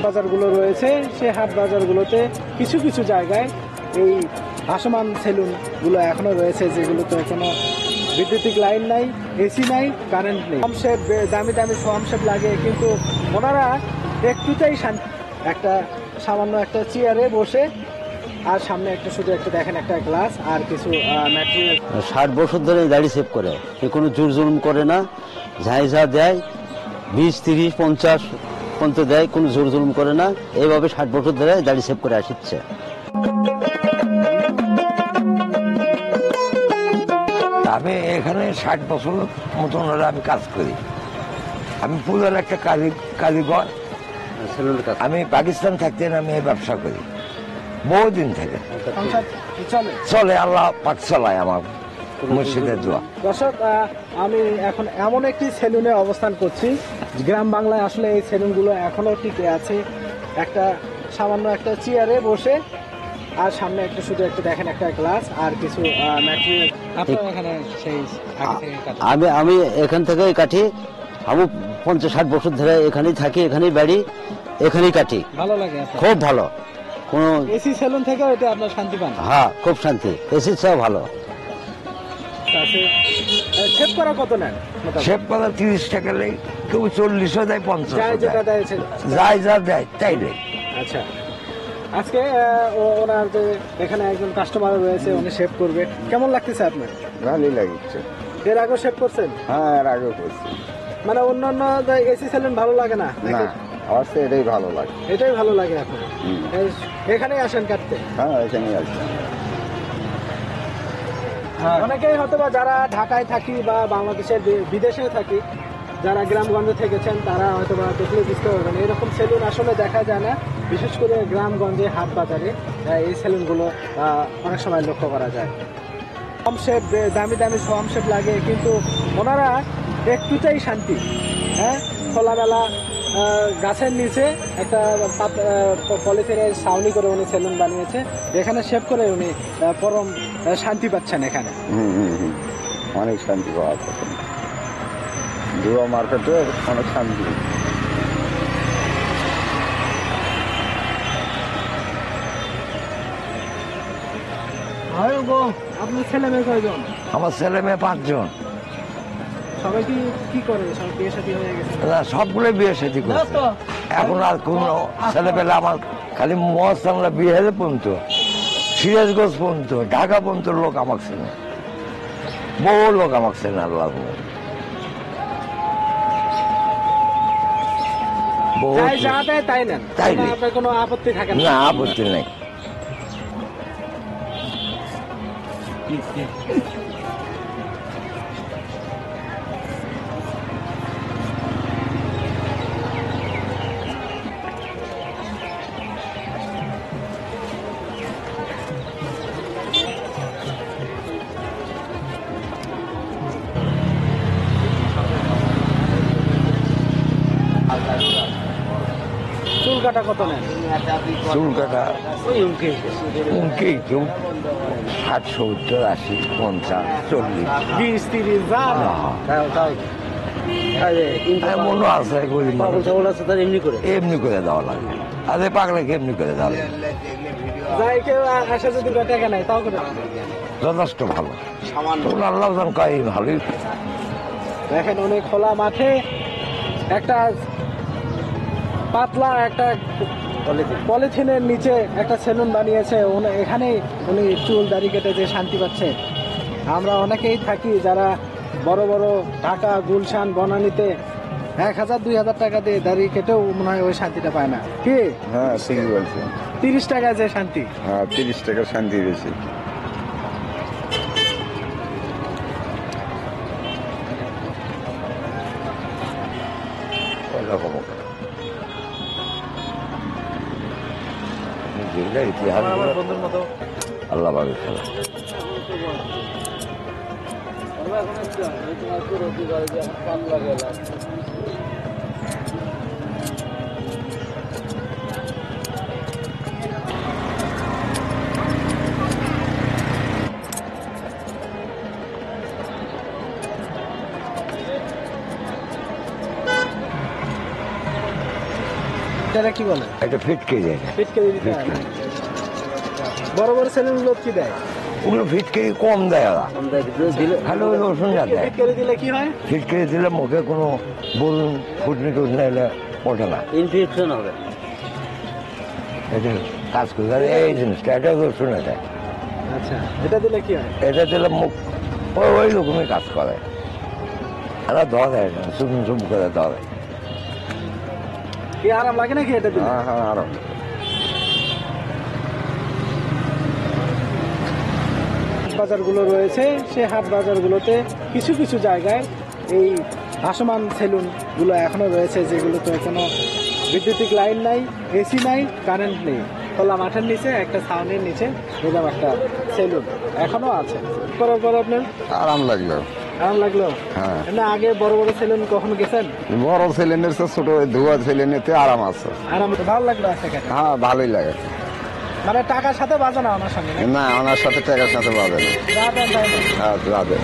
বাজারগুলো রয়েছে, সেই হাট বাজারগুলোতে কিছু কিছু জায়গায় এই ভাসমান সেলুনগুলো এখনো রয়েছে, যেগুলোতে এখনো বৈদ্যুতিক লাইন নাই, এসি নাই, কারেন্ট নেই। হোমশেপ দামি দামি হোমশেপ লাগে, কিন্তু ওনারা একটুতেই শান্তি। একটা সামান্য একটা চেয়ারে বসে, আর সামনে একটা শুধু একটা দেখেন একটা গ্লাস আর কিছু ম্যাটেরিয়াল। 60 বছর ধরে দাড়ি সেভ করে, কোনো জোর জুলুম করে না, যাই যা দেয় 20, 30, 50 পর্যন্ত দেয়, কোনো জোর জুলুম করে না। এইভাবে 60 বছর ধরে দাড়ি সেভ করে আসছে। আমি এখানে 60 বছর মতন হলে আমি কাজ করি। আমি পূজার একটা কারিগর। আমি পাকিস্তান থাকতে আমি এই ব্যবসা করি বহুদিন থেকে। চলে, আল্লাহ পাক চালায় আমার মসজিদের দোয়া। দর্শক, আমি এখন এমন একটি সেলুনে অবস্থান করছি, গ্রাম বাংলায় আসলে এই সেলুনগুলো এখনো টিকে আছে। একটা সামান্য একটা চেয়ারে বসে, আর সামনে একটা শুধু একটা দেখেন একটা গ্লাস আর কিছু ম্যাটেরিয়াল। আপনারা এখানে সেই আমি এখান থেকে কাটি। আমি 50-60 বছর ধরে এখানেই থাকি, এখানেই বাড়ি, এখানেই কাটি। ভালো লাগে, খুব ভালো। কোনো এসি সেলুন থেকে এটা আপনার শান্তি পান? হ্যাঁ, খুব শান্তি। এসির চেয়েও ভালো। শেভ করা কত নেন? শেভ করা 30 টাকা নেই, কেউ 40 দেয়, 50 যেটা দেয় যাই যা দেয় তাই নেই। আচ্ছা, আজকে ওনার যে এখানে একজন কাস্টমার রয়েছে, উনি শেভ করবে, কেমন লাগতেছে আপনার? ভালোই লাগছে। এর আগে শেভ করছেন? হ্যাঁ, এর আগেও করছি। মানে অন্যান্য এসি সেলুন ভালো লাগে না? না, আমার তো এটাই ভালো লাগে। এটাই ভালো লাগে এখন। এখানেই আসেন কাটতে? হ্যাঁ, এখানেই আসছে। অনেকেই হয়তো বা যারা ঢাকায় থাকি বা বাংলাদেশের বিদেশে থাকি, যারা গ্রামগঞ্জে থেকেছেন, তারা হয়তো বা দেখলে বুঝতে পারবেন এরকম সেলুন আসলে দেখা যায় না। বিশেষ করে গ্রামগঞ্জে হাট বাজারে এই সেলুনগুলো অনেক সময় লক্ষ্য করা যায়। হোমশেপ দামি দামি হোমশেপ লাগে, কিন্তু ওনারা একটুতেই শান্তি। হ্যাঁ, খোলামেলা গাছের নিচে একটা পলিথিনের ছাউনি করে উনি সেলুন বানিয়েছে, এখানে শেভ করে উনি পরম শান্তি পাচ্ছেন এখানে। অনেক শান্তি পাওয়া যাচ্ছে। দুয়া মার্কেটে অনেক শান্তি। আপনার ছেলে মেয়ে কয়জন? আমার ছেলে মেয়ে 5 জন। সবাই কি করে? সব বিয়ে শাদী হয়ে গেছে? না, সবগুলো বিয়ে শাদী করছে। এখন আর কোন ছেলেপেলে আমার খালি মহাস্থানরা বিয়ে হলে পর্যন্ত, সিরাজগঞ্জ পর্যন্ত, ঢাকা পর্যন্ত লোক আমাকে চেনে, বহু লোক আমাকে চেনে। আল্লাহ যা দেয় তাই নেন, তাই নেই, আপনার কোনো আপত্তি থাকে না? আপত্তি নেই। চুল কাটা কত নেন? চুল কাটা উনকে কেউ 60, 70, 80, 50, 40, 20, 30 যা মনে আছে এমনি করে এমনি করে দেওয়া লাগে। আরে পাগলাকে এমনি করে দেওয়া লাগে। যাই কেউ আসে যদি টাকা নেয় তাও করে যথেষ্ট ভালো। আল্লাহ কয় ভালোই। দেখেন, অনেক খোলা মাঠে একটা পাতলা একটা পলিথিনের নিচে একটা সেলুন বানিয়েছে। এখানেই উনি চুল দাড়ি কেটে যে শান্তি পাচ্ছে। আমরা অনেকেই থাকি যারা বড় বড় ঢাকা, গুলশান, বনানীতে 1000, 2000 টাকা দিয়ে দাড়ি কেটেও মনে হয় ওই শান্তিটা পায় না। কি? হ্যাঁ, ঠিকই বলছেন। 30 টাকায় যে শান্তি। হ্যাঁ, 30 টাকার শান্তি বেশি। ইতিহাস আল্লাহ ভালো। এটাকে কি বলে? এটা ফিটকে যায় না, ফিটকারি দিতে হয়? বড় বড় সেলুনগুলো কি দেয়? ওগুলো ফিটকারি কম দেয় ওরা, খালি ওই রসুনটা দেয়। ফিটকারি দিলে কি হয়? ফিটকারি দিলে মুখে কোনো বলুন ফুটনি টুটনি এলে ওঠে না, ইনফেকশন হবে। এটা কাজ করে। আর এই জিনিসটা এটা রসুন, এটা আচ্ছা, এটা দিলে কি হয়? এটা দিলে মুখ ওই রকমই কাজ করে। এরা ধরে চুম চুম করে ধরে। কি আরাম লাগে নাকি এটা দিলে? হ্যাঁ হ্যাঁ আরো বাজারগুলো রয়েছে, সেই হাট বাজারগুলোতে কিছু কিছু জায়গায় এই ভাসমান সেলুনগুলো এখনো রয়েছে, যেগুলোতে কোনো বৈদ্যুতিক লাইন নাই, এসি নাই, কারেন্ট নেই। খোলা মাঠের নিচে একটা ছাউনির নিচে এরকম একটা সেলুন এখনো আছে। করার পর আপনার আরাম লাগলো। আরাম লাগলো? হ্যাঁ। না আগে বড় বড় সেলুন কখনো গেছেন? বড় ছেলেনের চেয়ে ছোট ধোয়া ছেলেনেতে আরাম আছে। আরাম ভালো লাগলো আছে কেন? হ্যাঁ ভালোই লাগে। মানে টাকার সাথে বাজে না ওনার সঙ্গে? না ওনার সাথে টাকার সাথে পাবে না। যা দেন তাই নেন। হ্যাঁ যাবে।